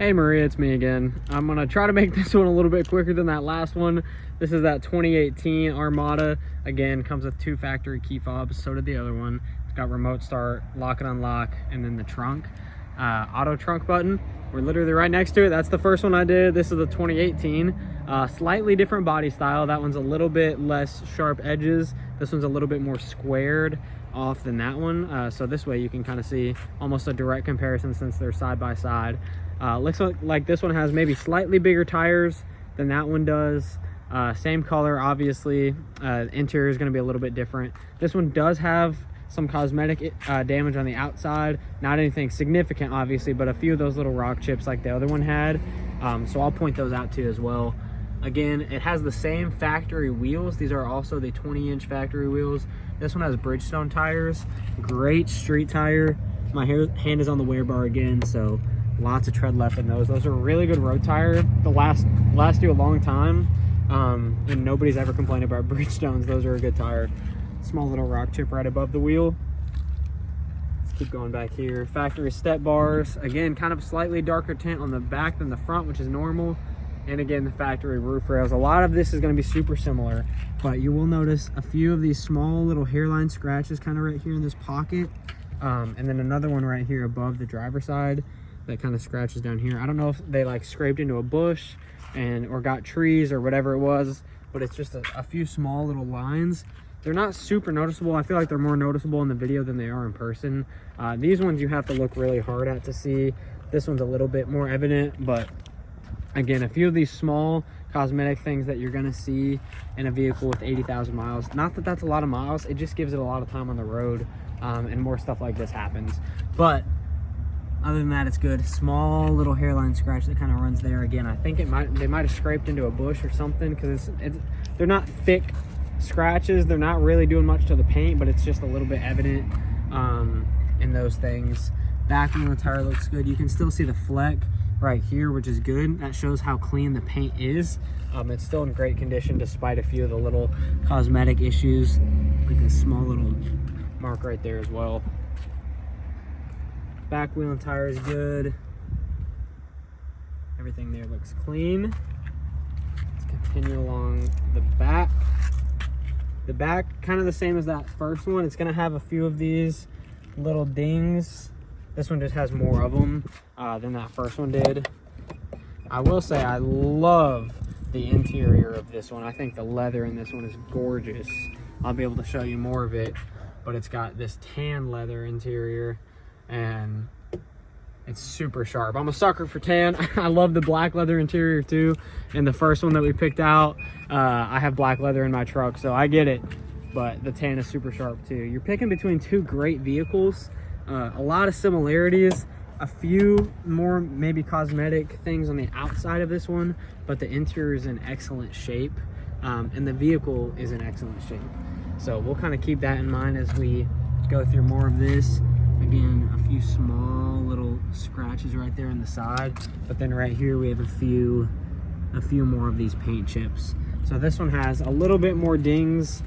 Hey Maria, it's me again. I'm gonna try to make this one a little bit quicker than that last one. This is that 2018 Armada. Again, comes with 2 factory key fobs, so did the other one. It's got remote start, lock and unlock, and then the trunk, auto trunk button. We're literally right next to it. That's the first one I did. This is the 2018. Slightly different body style. That one's a little bit less sharp edges. This one's a little bit more squared off than that one. So this way you can kind of see almost a direct comparison since they're side by side. Looks like this one has maybe slightly bigger tires than that one does. Same color, obviously. Interior is going to be a little bit different. This one does have some cosmetic damage on the outside. Not anything significant, obviously, but a few of those little rock chips like the other one had. So I'll point those out to you as well. Again, it has the same factory wheels. These are also the 20-inch factory wheels. This one has Bridgestone tires. Great street tire. My hand is on the wear bar again, so lots of tread left in those. Those are a really good road tire. They'll last you a long time, and nobody's ever complained about Bridgestones. Those are a good tire. Small little rock chip right above the wheel. Let's keep going back here. Factory step bars. Again, kind of slightly darker tint on the back than the front, which is normal. And again, the factory roof rails. A lot of this is going to be super similar, but you will notice a few of these small little hairline scratches kind of right here in this pocket. And then another one right here above the driver's side that kind of scratches down here. I don't know if they like scraped into a bush or got trees or whatever it was, but it's just a few small little lines. They're not super noticeable. I feel like they're more noticeable in the video than they are in person. These ones you have to look really hard at to see. This one's a little bit more evident, but again, a few of these small cosmetic things that you're gonna see in a vehicle with 80,000 miles. Not that that's a lot of miles, it just gives it a lot of time on the road, and more stuff like this happens. But other than that, it's good. Small little hairline scratch that kind of runs there. Again, I think they might have scraped into a bush or something, because they're not thick scratches. They're not really doing much to the paint, but it's just a little bit evident in those things. Back wheel tire looks good. You can still see the fleck right here, which is good. That shows how clean the paint is. It's still in great condition despite a few of the little cosmetic issues, like a small little mark right there as well. Back wheel and tire is good. Everything there looks clean. Let's continue along the back. The back, kind of the same as that first one. It's gonna have a few of these little dings. This one just has more of them than that first one did. I will say I love the interior of this one. I think the leather in this one is gorgeous. I'll be able to show you more of it, but it's got this tan leather interior and it's super sharp. I'm a sucker for tan. I love the black leather interior too. And the first one that we picked out, I have black leather in my truck, so I get it, but the tan is super sharp too. You're picking between 2 great vehicles. A lot of similarities, a few more maybe cosmetic things on the outside of this one, but the interior is in excellent shape, and the vehicle is in excellent shape. So we'll kind of keep that in mind as we go through more of this. Again, a few small little scratches right there on the side, but then right here we have a few more of these paint chips. So this one has a little bit more dings,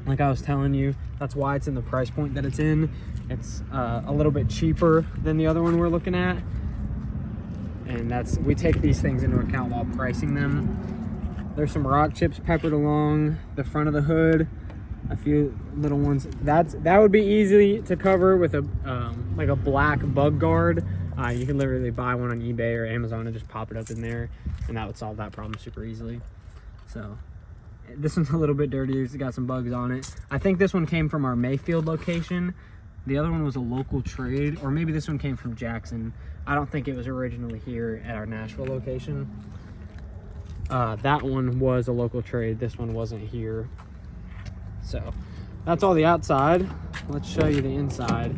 like I was telling you. That's why it's in the price point that it's in. It's a little bit cheaper than the other one we're looking at, and we take these things into account while pricing them. There's some rock chips peppered along the front of the hood, a few little ones. That would be easy to cover with a like a black bug guard. You can literally buy one on eBay or Amazon and just pop it up in there, and that would solve that problem super easily. So this one's a little bit dirtier. It's got some bugs on it. I think this one came from our Mayfield location. The other one was a local trade, or maybe this one came from Jackson. I don't think it was originally here at our Nashville location. That one was a local trade. This one wasn't here. So that's all the outside. Let's show you the inside,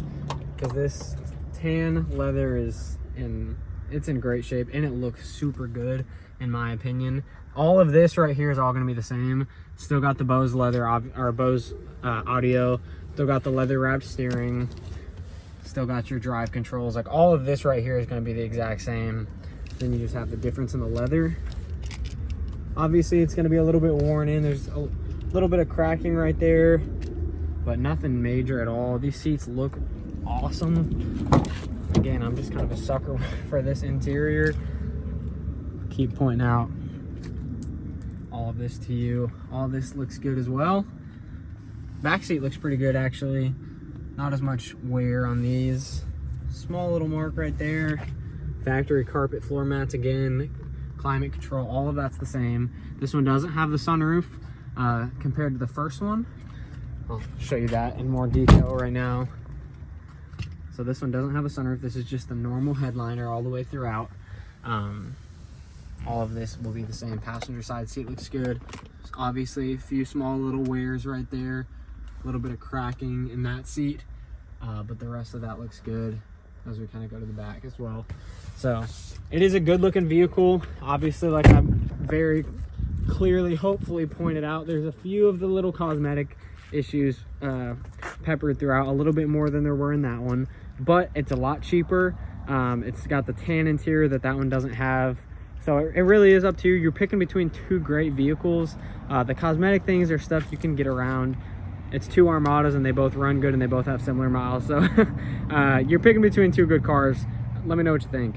because this tan leather is in great shape and it looks super good in my opinion. All of this right here is all going to be the same. Still got the Bose leather or Bose audio. Still got the leather wrapped steering. Still got your drive controls. Like all of this right here is going to be the exact same. Then you just have the difference in the leather. Obviously it's going to be a little bit worn in. There's a little bit of cracking right there, but nothing major at all. These seats look awesome. Again, I'm just kind of a sucker for this interior. Keep pointing out all of this to you. All this looks good as well. Back seat looks pretty good actually. Not as much wear on these. Small little mark right there. Factory carpet floor mats again. Climate control, all of that's the same. This one doesn't have the sunroof compared to the first one. I'll show you that in more detail right now. So this one doesn't have a sunroof. This is just the normal headliner all the way throughout. All of this will be the same. Passenger side seat looks good. There's obviously a few small little wears right there. A little bit of cracking in that seat. But the rest of that looks good as we kind of go to the back as well. So it is a good looking vehicle. Obviously, like I'm very clearly, hopefully pointed out, there's a few of the little cosmetic issues peppered throughout, a little bit more than there were in that one, but it's a lot cheaper. It's got the tan interior that one doesn't have. So it really is up to you. You're picking between two great vehicles. The cosmetic things are stuff you can get around. It's two Armadas and they both run good and they both have similar miles. So you're picking between two good cars. Let me know what you think.